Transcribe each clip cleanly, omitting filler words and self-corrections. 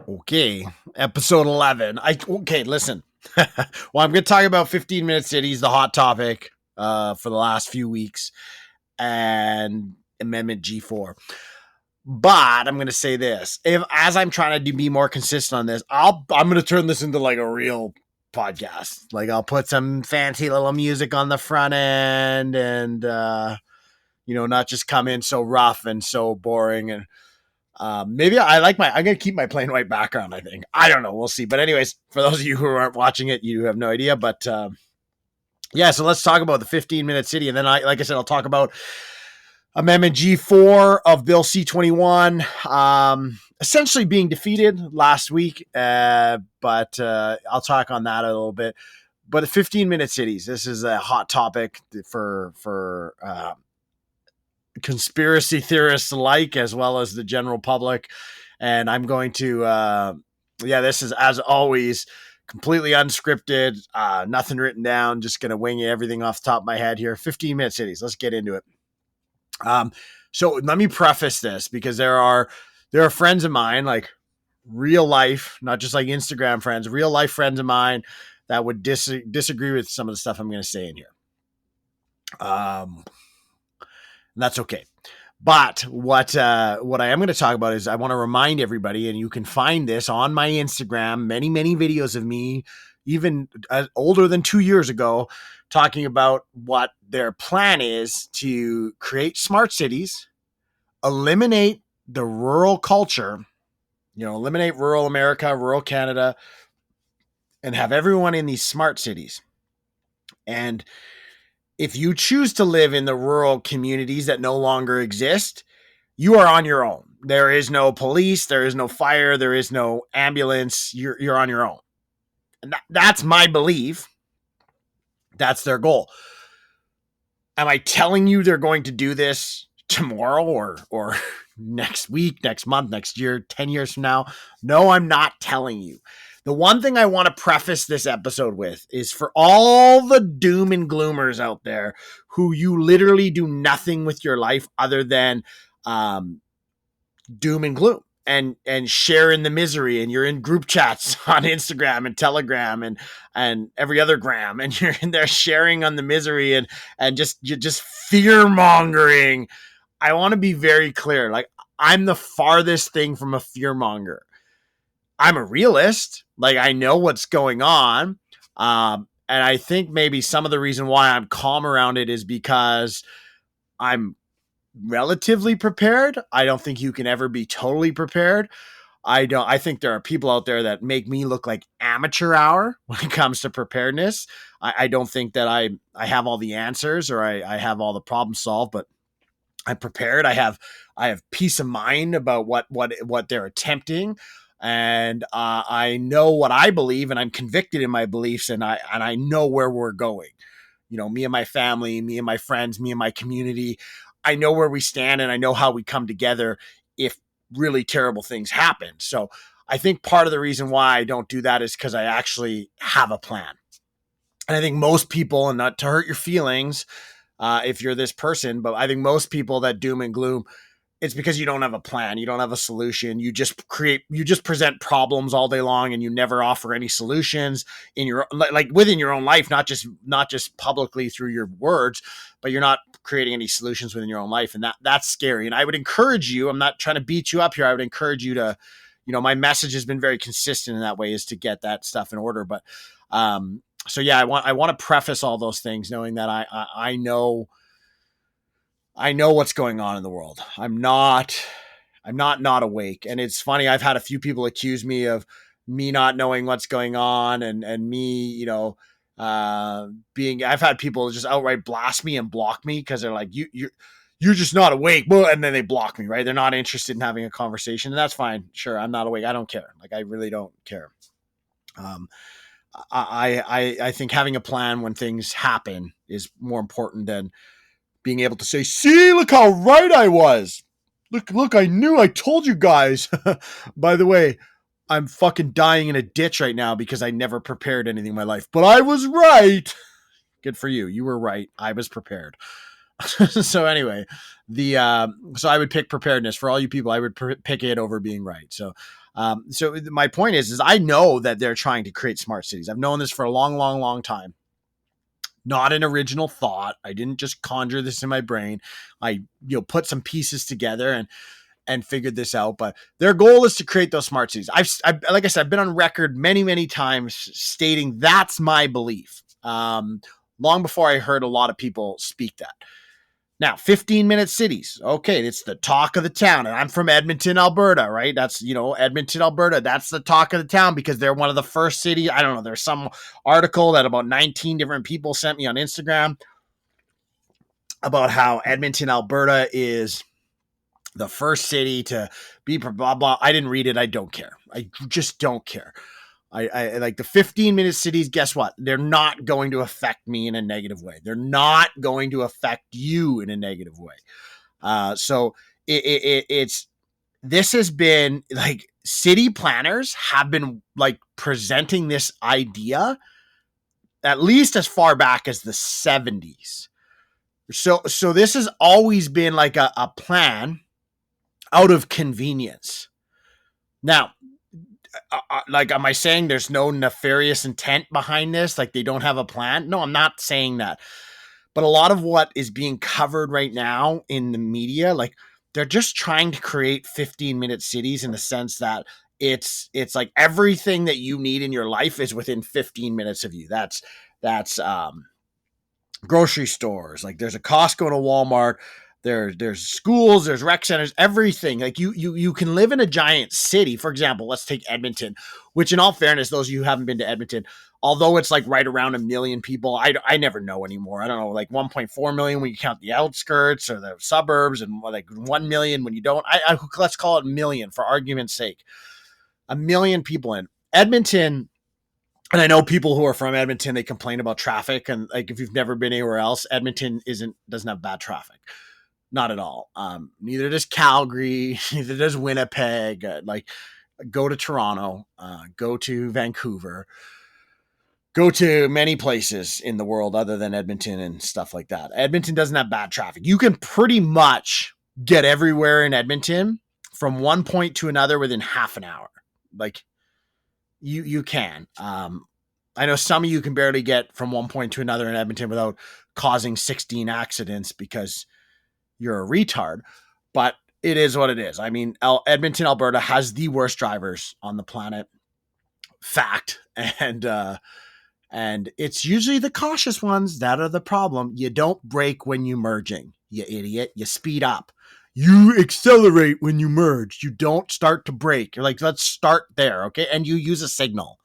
Okay, episode 11. Okay, listen. Well, I'm going to talk about 15-minute cities, the hot topic for the last few weeks, and Amendment G4. But I'm going to say this: if as I'm trying to be more consistent on this, I'm going to turn this into like a real podcast. Like I'll put some fancy little music on the front end, and not just come in so rough and so boring and maybe I'm going to keep my plain white background, I think. I don't know. We'll see. But anyways, for those of you who aren't watching it, you have no idea. But yeah, so let's talk about the 15-minute city. And then like I said, I'll talk about Amendment G4 of Bill C21, essentially being defeated last week. But I'll talk on that a little bit. But the 15-minute cities, this is a hot topic for conspiracy theorists alike, as well as the general public. And I'm going to, this is, as always, completely unscripted, nothing written down, just going to wing everything off the top of my head here. 15-minute cities. Let's get into it. So let me preface this because there are friends of mine, like real life, not just like Instagram friends, real life friends of mine that would disagree with some of the stuff I'm going to say in here. That's okay. But what I am going to talk about is I want to remind everybody, and you can find this on my Instagram, many videos of me, even older than 2 years ago, talking about what their plan is to create smart cities, eliminate the rural culture, eliminate rural America, rural Canada, and have everyone in these smart cities. And if you choose to live in the rural communities that no longer exist, you are on your own. There is no police, there is no fire, there is no ambulance. You're on your own. And that's my belief. That's their goal. Am I telling you they're going to do this tomorrow or next week, next month, next year, 10 years from now? No, I'm not telling you. The one thing I want to preface this episode with is for all the doom and gloomers out there who you literally do nothing with your life other than doom and gloom and share in the misery, and you're in group chats on Instagram and Telegram and every other gram, and you're in there sharing on the misery and just fear mongering. I want to be very clear. Like, I'm the farthest thing from a fear monger. I'm a realist. Like, I know what's going on. And I think maybe some of the reason why I'm calm around it is because I'm relatively prepared. I don't think you can ever be totally prepared. I think there are people out there that make me look like amateur hour when it comes to preparedness. I don't think that I have all the answers or I have all the problems solved, but I'm prepared. I have peace of mind about what they're attempting. And I know what I believe, and I'm convicted in my beliefs, and I know where we're going. Me and my family, me and my friends, me and my community. I know where we stand, and I know how we come together if really terrible things happen. So I think part of the reason why I don't do that is because I actually have a plan. And I think most people, and not to hurt your feelings if you're this person, but I think most people that doom and gloom, it's because you don't have a plan. You don't have a solution. You just present problems all day long, and you never offer any solutions in your, like within your own life, not just publicly through your words, but you're not creating any solutions within your own life. And that's scary. And I would encourage you, I'm not trying to beat you up here. I would encourage you to, my message has been very consistent in that way, is to get that stuff in order. But, so yeah, I want to preface all those things knowing that I know what's going on in the world. I'm not awake. And it's funny. I've had a few people accuse me of me not knowing what's going on and me, I've had people just outright blast me and block me because they're like, you're just not awake. Well, and then they block me, right? They're not interested in having a conversation, and that's fine. Sure. I'm not awake. I don't care. Like, I really don't care. I think having a plan when things happen is more important than being able to say, see, look how right I was. Look, I told you guys. By the way, I'm fucking dying in a ditch right now because I never prepared anything in my life, but I was right. Good for you. You were right. I was prepared. So anyway, so I would pick preparedness for all you people. I would pick it over being right. So So my point is I know that they're trying to create smart cities. I've known this for a long, long, long time. Not an original thought. I didn't just conjure this in my brain. I put some pieces together and figured this out. But their goal is to create those smart cities. Like I said, I've been on record many, many times stating that's my belief. Long before I heard a lot of people speak that. Now, 15-minute cities. Okay, it's the talk of the town. And I'm from Edmonton, Alberta, right? That's, Edmonton, Alberta. That's the talk of the town because they're one of the first cities. I don't know. There's some article that about 19 different people sent me on Instagram about how Edmonton, Alberta is the first city to be blah, blah. I didn't read it. I don't care. I just don't care. I like the 15-minute cities. Guess what? They're not going to affect me in a negative way. They're not going to affect you in a negative way. So it's this has been like city planners have been like presenting this idea at least as far back as the 70s. So this has always been like a plan out of convenience. Now, like, am I saying there's no nefarious intent behind this? Like they don't have a plan? No, I'm not saying that. But a lot of what is being covered right now in the media, like they're just trying to create 15-minute cities in the sense that it's like everything that you need in your life is within 15 minutes of you. That's grocery stores. Like there's a Costco and a Walmart. There's schools, there's rec centers, everything. Like you can live in a giant city. For example, let's take Edmonton, which in all fairness, those of you who haven't been to Edmonton, although it's like right around 1 million people, I never know anymore. I don't know, like 1.4 million when you count the outskirts or the suburbs, and like 1 million when you don't. Let's call it 1 million for argument's sake. 1 million people in Edmonton. And I know people who are from Edmonton, they complain about traffic. And like, if you've never been anywhere else, Edmonton doesn't have bad traffic. Not at all. Neither does Calgary, neither does Winnipeg. Like, go to Toronto, go to Vancouver, go to many places in the world other than Edmonton and stuff like that. Edmonton doesn't have bad traffic. You can pretty much get everywhere in Edmonton from one point to another within half an hour. Like, you can. I know some of you can barely get from one point to another in Edmonton without causing 16 accidents because you're a retard, but it is what it is. I mean, Edmonton, Alberta has the worst drivers on the planet. Fact. And it's usually the cautious ones that are the problem. You don't brake when you're merging, you idiot. You speed up. You accelerate when you merge. You don't start to brake. You're like, let's start there, okay? And you use a signal.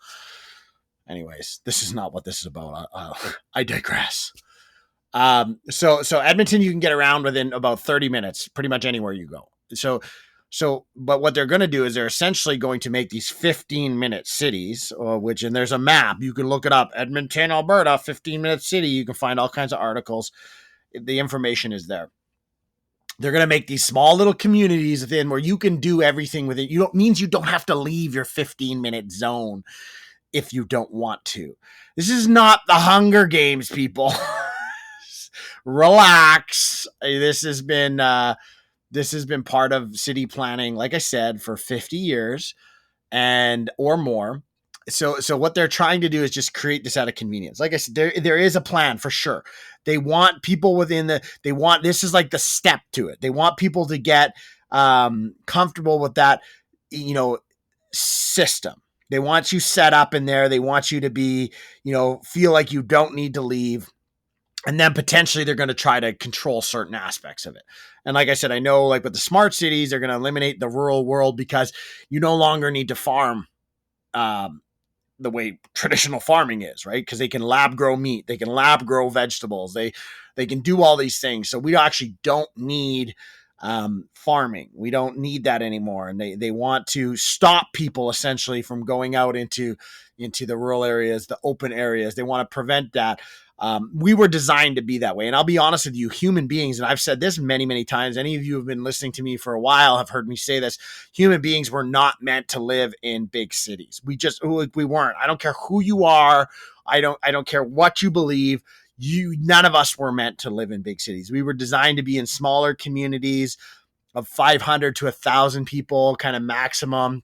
Anyways, this is not what this is about. I digress. So Edmonton, you can get around within about 30 minutes, pretty much anywhere you go. But what they're going to do is they're essentially going to make these 15-minute cities, and there's a map. You can look it up. Edmonton, Alberta, 15-minute city. You can find all kinds of articles. The information is there. They're going to make these small little communities within where you can do everything with it. Means you don't have to leave your 15-minute zone if you don't want to. This is not the Hunger Games, people. Relax. This has been part of city planning, like I said, for 50 years or more. So what they're trying to do is just create this out of convenience. Like I said, there is a plan for sure. They want people this is like the step to it. They want people to get comfortable with that, system. They want you set up in there. They want you to be, feel like you don't need to leave. And then potentially they're going to try to control certain aspects of it. And like I said, I know like with the smart cities, they're going to eliminate the rural world because you no longer need to farm the way traditional farming is, right? Because they can lab grow meat, they can lab grow vegetables, they can do all these things. So we actually don't need farming. We don't need that anymore. And they want to stop people essentially from going out into the rural areas, the open areas. They want to prevent that. We were designed to be that way. And I'll be honest with you, human beings, and I've said this many, many times, any of you who have been listening to me for a while have heard me say this, human beings were not meant to live in big cities. We weren't. I don't care who you are. I don't care what you believe. None of us were meant to live in big cities. We were designed to be in smaller communities of 500 to 1,000 people, kind of maximum.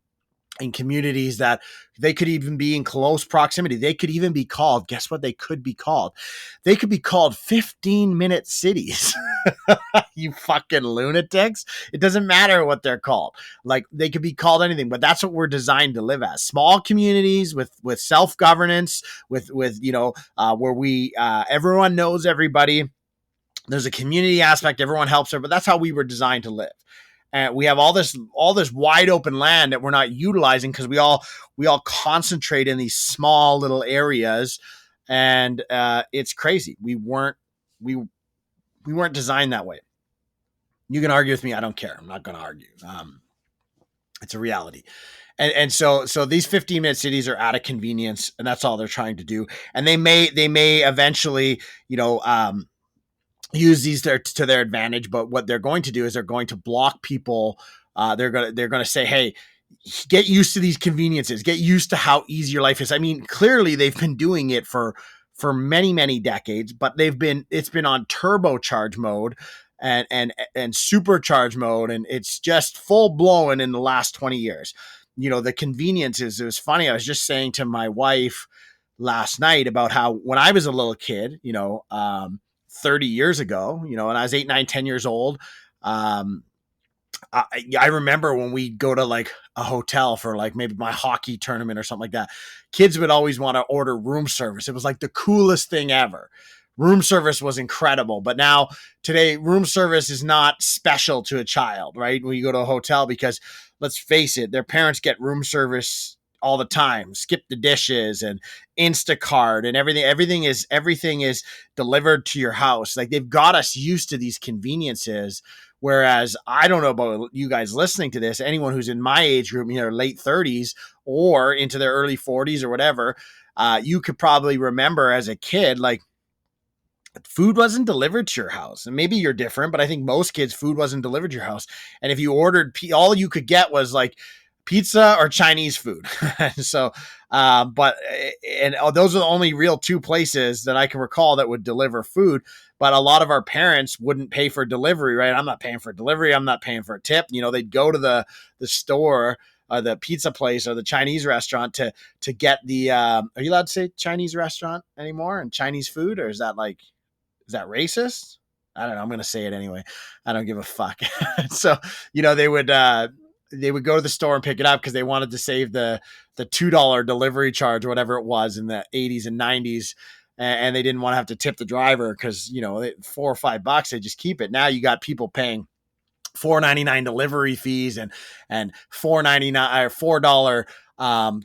in communities that they could even be in close proximity. They could even be called, guess what they could be called? They could be called 15-minute cities. You fucking lunatics. It doesn't matter what they're called. Like, they could be called anything, but that's what we're designed to live as. Small communities with self-governance, with where we everyone knows everybody. There's a community aspect. Everyone helps her, but that's how we were designed to live. And we have all this wide open land that we're not utilizing because we all concentrate in these small little areas, and it's crazy. We weren't designed that way. You can argue with me. I don't care. I'm not going to argue. It's a reality. And so these 15-minute cities are out of convenience, and that's all they're trying to do. And they may eventually, use these to their advantage. But what they're going to do is they're going to block people. They're going to say, hey, get used to these conveniences. Get used to how easy your life is. I mean, clearly they've been doing it for many, many decades, but it's been on turbocharge mode and supercharge mode, and it's just full blown in the last 20 years. The conveniences. It was funny. I was just saying to my wife last night about how when I was a little kid, 30 years ago, when I was 8, 9, 10 years old, I remember when we go to like a hotel for like maybe my hockey tournament or something like that, kids would always want to order room service. It was like the coolest thing ever. Room service was incredible. But now today, room service is not special to a child, right? When you go to a hotel, because let's face it, their parents get room service all the time. Skip the dishes and Instacart and everything. Everything is delivered to your house. Like, they've got us used to these conveniences. Whereas I don't know about you guys listening to this, anyone who's in my age group, late 30s or into their early 40s or whatever, you could probably remember as a kid, like, food wasn't delivered to your house. And maybe you're different, but I think most kids, food wasn't delivered to your house. And if you ordered, all you could get was like pizza or Chinese food. So, those are the only real two places that I can recall that would deliver food. But a lot of our parents wouldn't pay for delivery, right? I'm not paying for delivery. I'm not paying for a tip. They'd go to the store, the pizza place or the Chinese restaurant to get the, are you allowed to say Chinese restaurant anymore and Chinese food? Or is that racist? I don't know. I'm going to say it anyway. I don't give a fuck. So, they would go to the store and pick it up because they wanted to save the $2 delivery charge or whatever it was in the 80s and 90s. And they didn't want to have to tip the driver because, $4 or $5, they just keep it. Now you got people paying $4.99 delivery fees and $4.99 or $4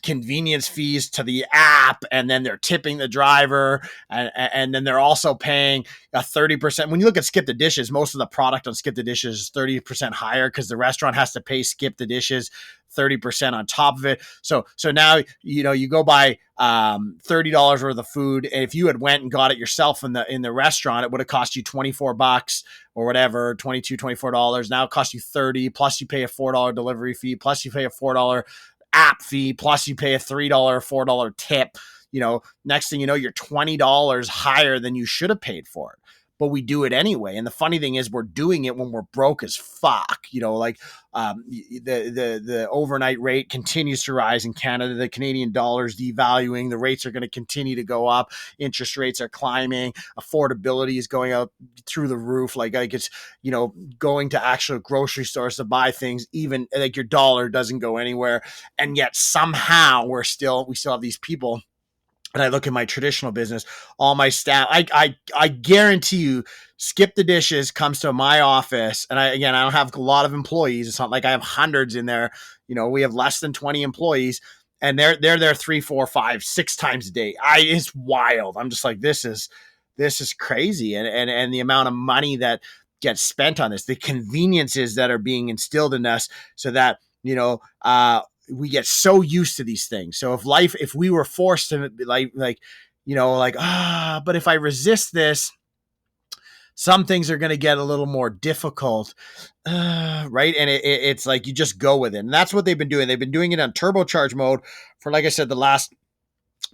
convenience fees to the app, and then they're tipping the driver, and then they're also paying a 30%. When you look at Skip the Dishes, most of the product on Skip the Dishes is 30% higher because the restaurant has to pay Skip the Dishes 30% on top of it. So now you go buy $30 worth of food, and if you had went and got it yourself in the restaurant, it would have cost you $24 or whatever, $22, $24. Now it costs you $30, plus you pay a $4 delivery fee, plus you pay a $4 app fee, plus you pay a $3, $4 tip. Next thing you know, you're $20 higher than you should have paid for it. But we do it anyway. And the funny thing is, we're doing it when we're broke as fuck. The overnight rate continues to rise in Canada. The Canadian dollar is devaluing. The rates are going to continue to go up. Interest rates are climbing. Affordability is going out through the roof. Like it's, going to actual grocery stores to buy things, even like your dollar doesn't go anywhere. And yet somehow we still have these people. And I look at my traditional business, all my staff, I guarantee you, Skip the Dishes comes to my office. And I don't have a lot of employees. It's not like I have hundreds in there. We have less than 20 employees, and they're there 3, 4, 5, 6 times a day. It's wild. I'm just like, this is crazy. And the amount of money that gets spent on this, the conveniences that are being instilled in us so that, we get so used to these things. So if we were forced to but if I resist this, some things are going to get a little more difficult, right? And it's like you just go with it. And that's what they've been doing. They've been doing it on turbocharge mode for, like I said, the last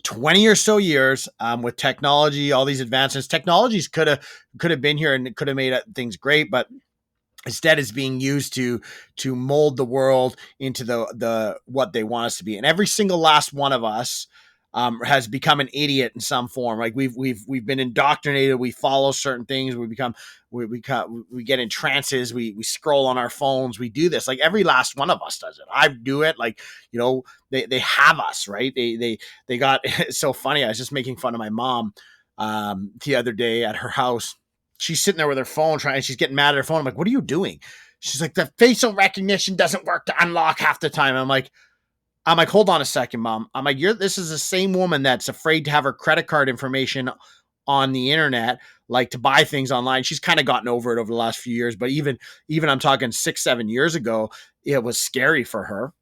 20 or so years, with technology, all these advancements. Technologies could have been here and it could have made things great, but Instead, it's being used to mold the world into the what they want us to be. And every single last one of us has become an idiot in some form. Like we've been indoctrinated. We follow certain things. We get in trances. We scroll on our phones. We do this. Like every last one of us does it. I do it. Like, you know, they have us, right. They got it's so funny. I was just making fun of my mom the other day at her house. She's sitting there with her phone she's getting mad at her phone. I'm like, what are you doing? She's like, the facial recognition doesn't work to unlock half the time. I'm like, hold on a second, Mom. I'm like, this is the same woman that's afraid to have her credit card information on the internet, like to buy things online. She's kind of gotten over it over the last few years, but even I'm talking 6-7 years ago, it was scary for her.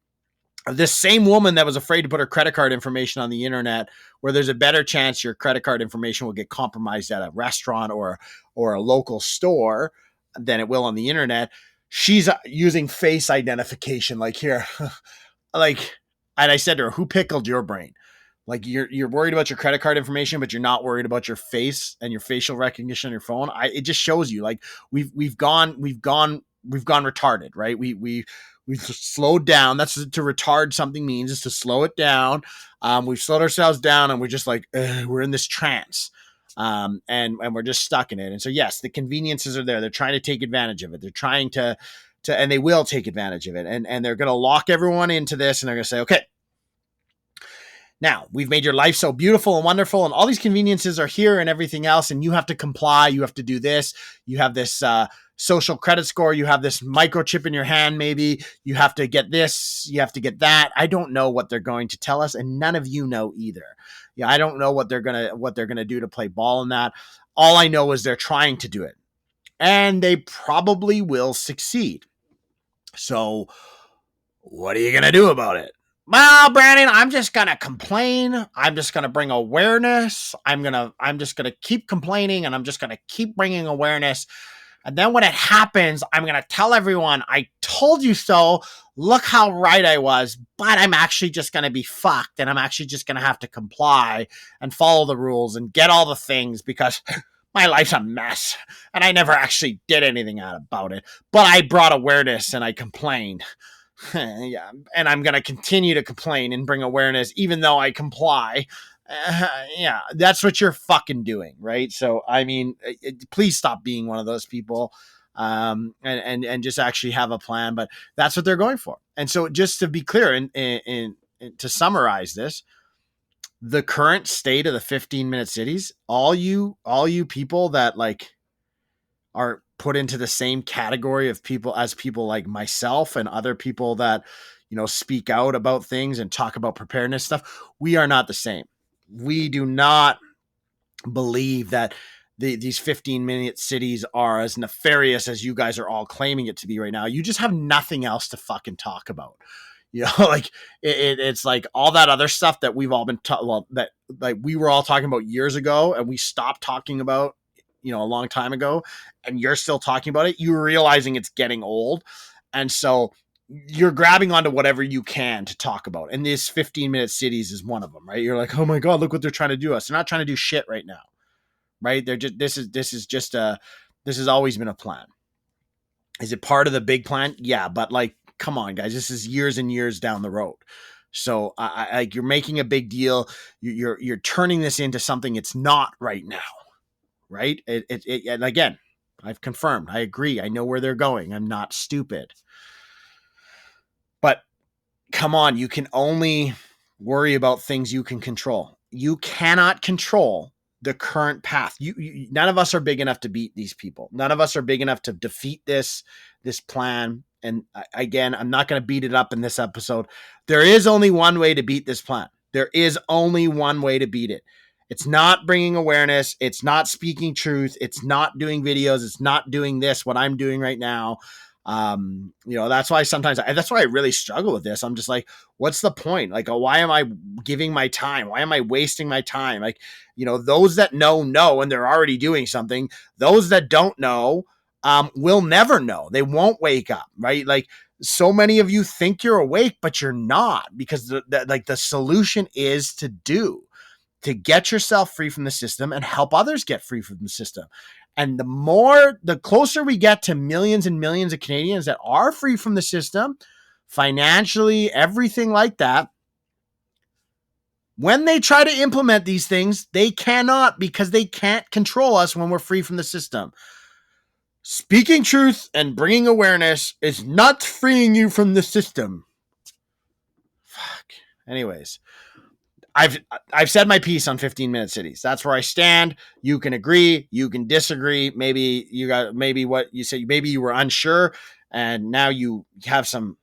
This same woman that was afraid to put her credit card information on the internet, where there's a better chance your credit card information will get compromised at a restaurant or a local store than it will on the internet. She's using face identification. Like here, like, and I said to her, who pickled your brain? Like you're worried about your credit card information, but you're not worried about your face and your facial recognition on your phone. It just shows you like we've gone retarded, right? We've slowed down. That's to retard something means, is to slow it down. We've slowed ourselves down, and we're just like we're in this trance, and we're just stuck in it. And so yes, the conveniences are there. They're trying to take advantage of it. They're trying to and they will take advantage of it. And they're going to lock everyone into this, and they're going to say, okay, now we've made your life so beautiful and wonderful, and all these conveniences are here and everything else, and you have to comply. You have to do this. You have this social credit score. You have this microchip in your hand. Maybe you have to get this. You have to get that. I don't know what they're going to tell us, and none of you know either. Yeah, I don't know what they're gonna do to play ball in that. All I know is they're trying to do it, and they probably will succeed. So, what are you gonna do about it? Well, Brandon, I'm just gonna complain. I'm just gonna bring awareness. I'm just gonna keep complaining, and I'm just gonna keep bringing awareness. And then when it happens, I'm gonna tell everyone, I told you so. Look how right I was. But I'm actually just gonna be fucked, and I'm actually just gonna have to comply and follow the rules and get all the things because my life's a mess, and I never actually did anything about it. But I brought awareness, and I complained. Yeah, and I'm going to continue to complain and bring awareness, even though I comply. Yeah, that's what you're fucking doing, right? So, I mean, please stop being one of those people, and just actually have a plan. But that's what they're going for. And so, just to be clear, and to summarize this, the current state of the 15-minute cities, all you people that like are put into the same category of people as people like myself and other people that, you know, speak out about things and talk about preparedness stuff. We are not the same. We do not believe that these 15-minute cities are as nefarious as you guys are all claiming it to be right now. You just have nothing else to fucking talk about. You know, like it's like all that other stuff that we've all been that like we were all talking about years ago, and we stopped talking about, you know, a long time ago, and you're still talking about it. You're realizing it's getting old, and so you're grabbing onto whatever you can to talk about. And this 15-minute cities is one of them, right? You're like, oh my god, look what they're trying to do us. They're not trying to do shit right now, right? They're just this has always been a plan. Is it part of the big plan? Yeah, but like, come on, guys, this is years and years down the road. So I like, you're making a big deal. You're turning this into something it's not right now, right? And again, I've confirmed. I agree. I know where they're going. I'm not stupid. But come on, you can only worry about things you can control. You cannot control the current path. None of us are big enough to beat these people. None of us are big enough to defeat this plan. And again, I'm not going to beat it up in this episode. There is only one way to beat this plan. There is only one way to beat it. It's not bringing awareness. It's not speaking truth. It's not doing videos. It's not doing this, what I'm doing right now. You know, that's why that's why I really struggle with this. I'm just like, what's the point? Like, why am I giving my time? Why am I wasting my time? Like, you know, those that know, and they're already doing something. Those that don't know, will never know. They won't wake up, right? Like, so many of you think you're awake, but you're not, because the solution is to get yourself free from the system and help others get free from the system. And the closer we get to millions and millions of Canadians that are free from the system, financially, everything like that, when they try to implement these things, they cannot, because they can't control us when we're free from the system. Speaking truth and bringing awareness is not freeing you from the system. Fuck. Anyways, I've said my piece on 15-minute cities. That's where I stand. You can agree, you can disagree. Maybe what you say, maybe you were unsure, and now you have some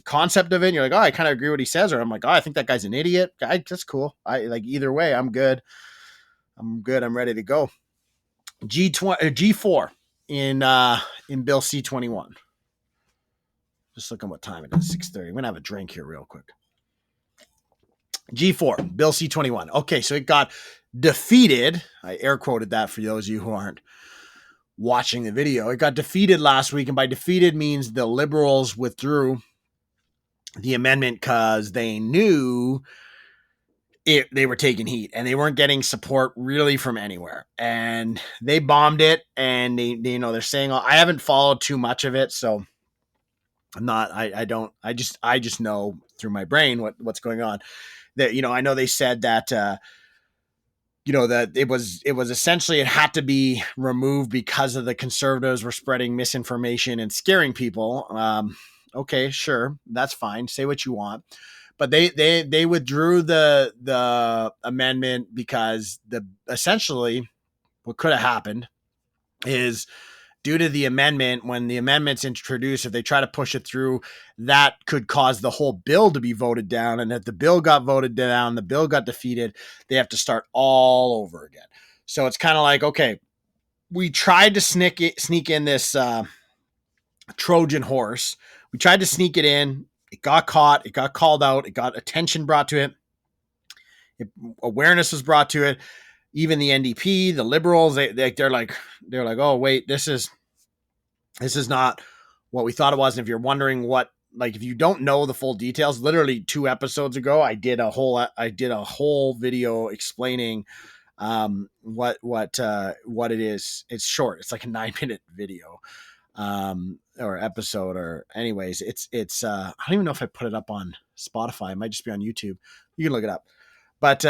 concept of it. And you're like, oh, I kind of agree what he says, or I'm like, oh, I think that guy's an idiot. That's cool. I like either way. I'm good. I'm ready to go. G4 in Bill C21. Just looking what time it is. 6:30. I'm gonna have a drink here real quick. G4, Bill C21. Okay, so it got defeated. I air quoted that for those of you who aren't watching the video. It got defeated last week, and by defeated means the Liberals withdrew the amendment because they knew they were taking heat and they weren't getting support really from anywhere. And they bombed it, and they're saying, I haven't followed too much of it, so I'm not, I just know through my brain what's going on. That, I know they said that, that it was essentially, it had to be removed because of the Conservatives were spreading misinformation and scaring people. Okay, sure. That's fine. Say what you want. But they withdrew the amendment because essentially what could have happened is, due to the amendment, when the amendment's introduced, if they try to push it through, that could cause the whole bill to be voted down. And if the bill got voted down, the bill got defeated, they have to start all over again. So it's kind of like, okay, we tried to sneak in this Trojan horse. We tried to sneak it in. It got caught. It got called out. It got attention brought to it. Awareness was brought to it. Even the NDP, the Liberals, they're like, oh wait, this is not what we thought it was. And if you're wondering if you don't know the full details, literally 2 episodes ago, I did a whole video explaining what it is. It's short. It's like a 9-minute video or episode, or anyways, it's I don't even know if I put it up on Spotify. It might just be on YouTube. You can look it up. But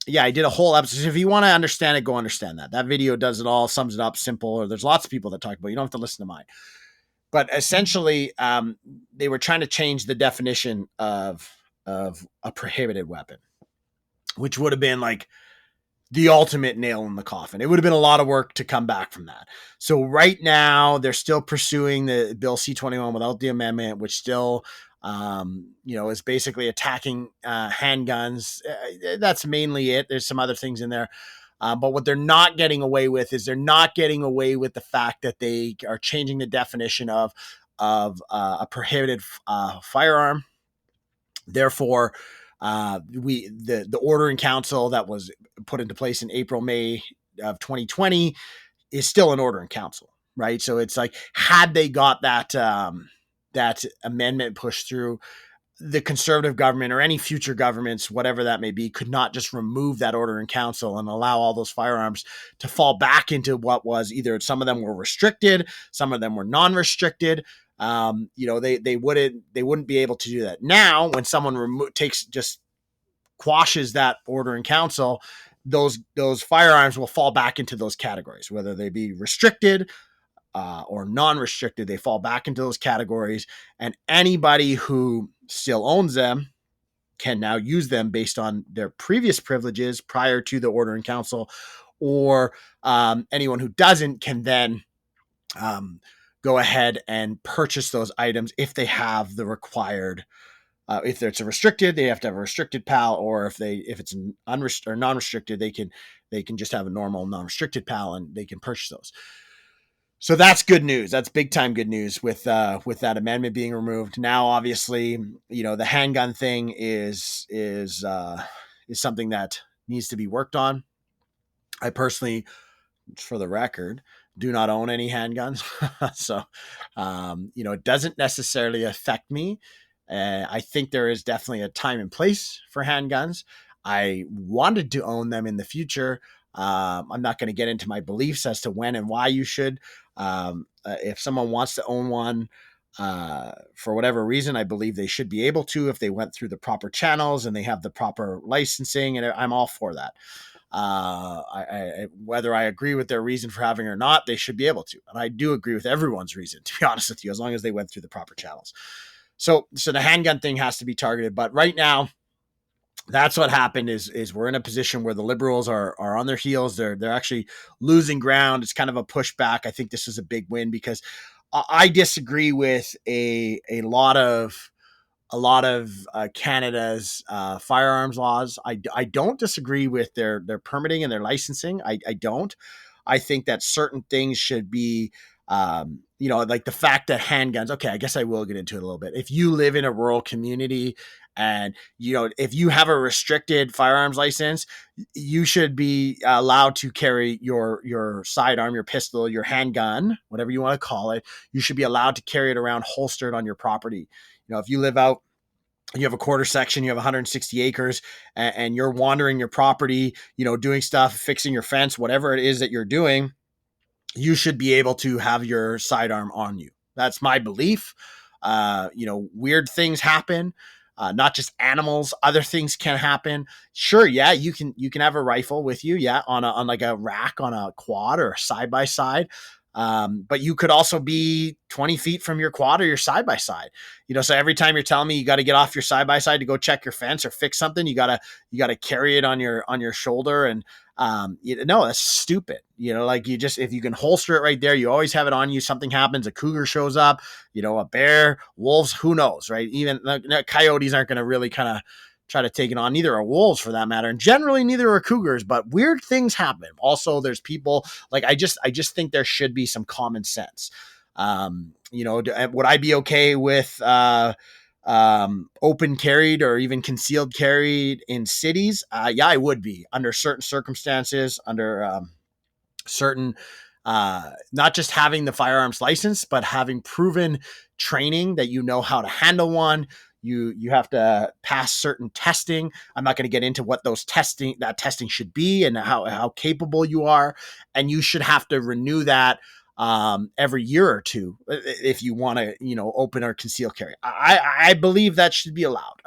yeah, I did a whole episode. So if you want to understand it, go understand that. That video does it all, sums it up, simple. Or there's lots of people that talk about it. You don't have to listen to mine. But essentially, they were trying to change the definition of a prohibited weapon, which would have been like the ultimate nail in the coffin. It would have been a lot of work to come back from that. So right now, they're still pursuing the Bill C21 without the amendment, which still is basically attacking handguns. That's mainly it. There's some other things in there. But what they're not getting away with is the fact that they are changing the definition of a prohibited firearm. Therefore, the ordering council that was put into place in May of 2020 is still an ordering council, right? So it's like, had they got that amendment pushed through, the Conservative government or any future governments, whatever that may be, could not just remove that ordering council and allow all those firearms to fall back into what was either some of them were restricted, some of them were non-restricted. They wouldn't be able to do that. Now, when someone just quashes that ordering council, those firearms will fall back into those categories, whether they be restricted or non-restricted. They fall back into those categories, and anybody who still owns them can now use them based on their previous privileges prior to the ordering council, or anyone who doesn't can then go ahead and purchase those items if they have the required. If it's a restricted, they have to have a restricted PAL, or if it's an or non-restricted, they can just have a normal non-restricted PAL and they can purchase those. So that's good news. That's big time good news with that amendment being removed. Now, obviously, the handgun thing is something that needs to be worked on. I personally, for the record, do not own any handguns. So, it doesn't necessarily affect me. I think there is definitely a time and place for handguns. I wanted to own them in the future. I'm not going to get into my beliefs as to when and why you should. If someone wants to own one, for whatever reason, I believe they should be able to if they went through the proper channels and they have the proper licensing, and I'm all for that. Whether I agree with their reason for having it or not, they should be able to, and I do agree with everyone's reason, to be honest with you, as long as they went through the proper channels. So the handgun thing has to be targeted, but right now, that's what happened is we're in a position where the liberals are on their heels. They're actually losing ground. It's kind of a pushback. I think this is a big win because I disagree with a lot of Canada's firearms laws. I don't disagree with their permitting and their licensing. I don't. I think that certain things should be, like the fact that handguns. Okay, I guess I will get into it a little bit. If you live in a rural community and if you have a restricted firearms license, you should be allowed to carry your sidearm, your pistol, your handgun, whatever you want to call it. You should be allowed to carry it around holstered on your property. If you live out, you have a quarter section, you have 160 acres, and you're wandering your property, doing stuff, fixing your fence, whatever it is that you're doing, you should be able to have your sidearm on you. That's my belief. Weird things happen. Not just animals, other things can happen. Sure, yeah, you can have a rifle with you, yeah, on like a rack on a quad or side by side. But you could also be 20 feet from your quad or your side by side. So every time you're telling me you got to get off your side by side to go check your fence or fix something, you gotta carry it on your shoulder. And no, that's stupid. If you can holster it right there, you always have it on you. Something happens, a cougar shows up, a bear, wolves, who knows, right? Even coyotes aren't going to really kind of try to take it on. Neither are wolves, for that matter, and generally neither are cougars. But weird things happen. Also, there's people like I just think there should be some common sense. Would I be okay with open carried or even concealed carried in cities? Yeah, I would be, under certain circumstances, under certain, not just having the firearms license, but having proven training that how to handle one. You have to pass certain testing. I'm not going to get into what that testing should be and how capable you are. And you should have to renew that every year or two if you want to, open or conceal carry. I believe that should be allowed,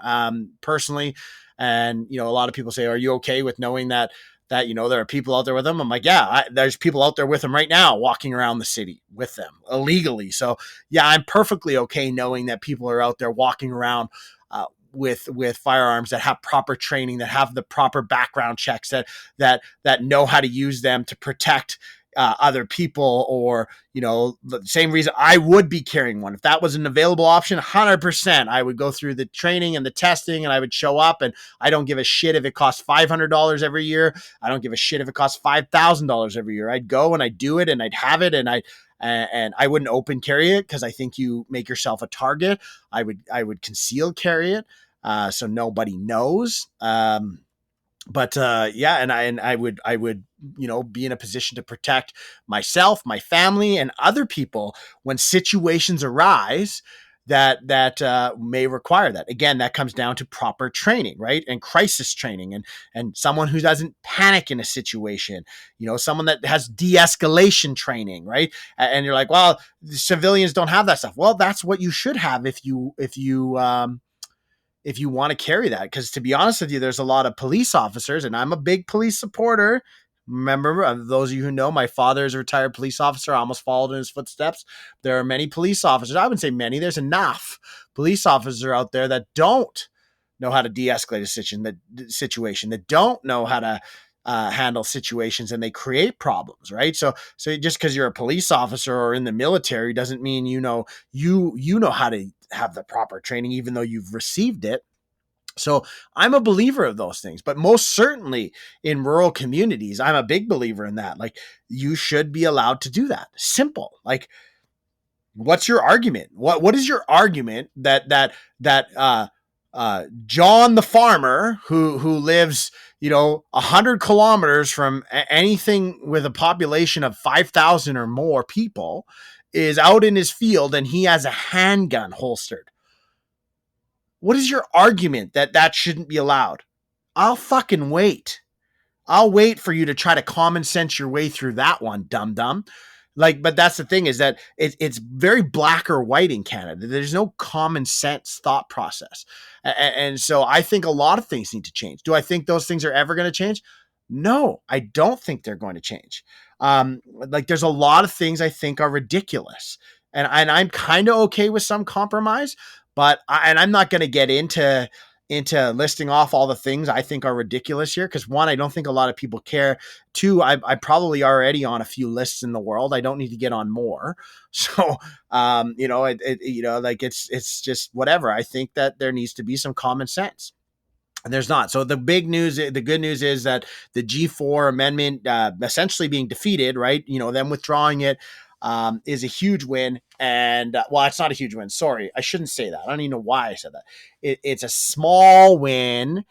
personally. And, a lot of people say, are you okay with knowing that there are people out there with them? I'm like, yeah, there's people out there with them right now walking around the city with them illegally. So yeah, I'm perfectly okay knowing that people are out there walking around with firearms that have proper training, that have the proper background checks, that know how to use them to protect other people, or the same reason I would be carrying one if that was an available option. 100% I would go through the training and the testing, and I would show up. And I don't give a shit if it costs $500 every year. I don't give a shit if it costs $5,000 every year. I'd go and I'd do it and I'd have it, and I wouldn't open carry it because I think you make yourself a target. I would conceal carry it so nobody knows. Yeah, and I would be in a position to protect myself, my family, and other people when situations arise that may require that. Again, that comes down to proper training, right? And crisis training, and someone who doesn't panic in a situation, someone that has de-escalation training, right? And you're like, well, the civilians don't have that stuff. Well, that's what you should have if you want to carry that. Because to be honest with you, there's a lot of police officers, and I'm a big police supporter. Remember, those of you who know, my father is a retired police officer. I almost followed in his footsteps. There are many police officers. I wouldn't say many. There's enough police officers out there that don't know how to de-escalate a situation, that don't know how to handle situations, and they create problems, right? So just because you're a police officer or in the military doesn't mean you know how to have the proper training, even though you've received it. So I'm a believer of those things, but most certainly in rural communities, I'm a big believer in that. Like, you should be allowed to do that. Simple. Like, what's your argument? What is your argument that John the farmer who lives 100 kilometers from anything with a population of 5,000 or more people is out in his field and he has a handgun holstered? What is your argument that shouldn't be allowed? I'll fucking wait. I'll wait for you to try to common sense your way through that one, dum dum. Like, but that's the thing, is that it's very black or white in Canada. There's no common sense thought process. And so I think a lot of things need to change. Do I think those things are ever going to change? No, I don't think they're going to change. Like, there's a lot of things I think are ridiculous, and I'm kind of okay with some compromise, but and I'm not going to get into listing off all the things I think are ridiculous here, because one, I don't think a lot of people care. Two, I probably already on a few lists in the world. I don't need to get on more. So, like, it's just whatever. I think that there needs to be some common sense. And there's not. So the good news is that the G4 amendment essentially being defeated, right? Them withdrawing it is a huge win. And well, it's not a huge win. Sorry, I shouldn't say that. I don't even know why I said that. It's a small win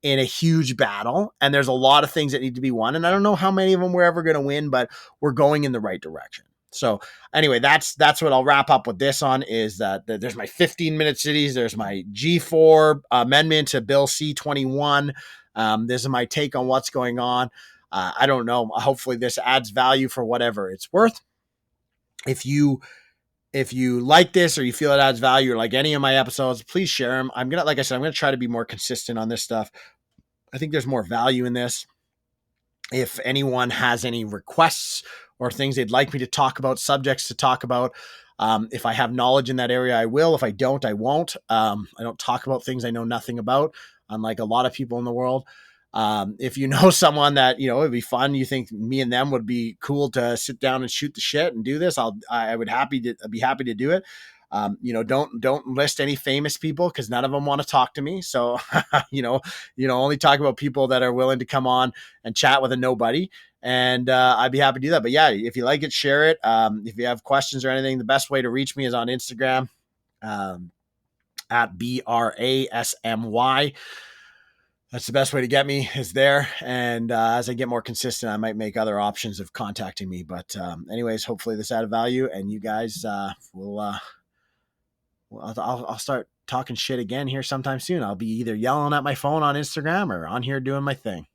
in a huge battle, and there's a lot of things that need to be won, and I don't know how many of them we're ever going to win, but we're going in the right direction. So anyway, that's what I'll wrap up with this on, is that there's my 15-minute cities, there's my G4 amendment to Bill C21. This is my take on what's going on. I don't know. Hopefully this adds value for whatever it's worth. If you like this, or you feel it adds value, or like any of my episodes, please share them. Like I said, I'm gonna try to be more consistent on this stuff. I think there's more value in this. If anyone has any requests or things they'd like me to talk about, subjects to talk about, if I have knowledge in that area, I will. If I don't, I won't. I don't talk about things I know nothing about, unlike a lot of people in the world. If you know someone that, it'd be fun, you think me and them would be cool to sit down and shoot the shit and do this, I'd be happy to do it. Don't list any famous people, because none of them want to talk to me. So, only talk about people that are willing to come on and chat with a nobody. And I'd be happy to do that. But yeah, if you like it, share it. If you have questions or anything, the best way to reach me is on Instagram at BRASMY. That's the best way to get me, is there. And as I get more consistent, I might make other options of contacting me. But anyways, hopefully this added value, and you guys will. I'll start talking shit again here sometime soon. I'll be either yelling at my phone on Instagram or on here doing my thing.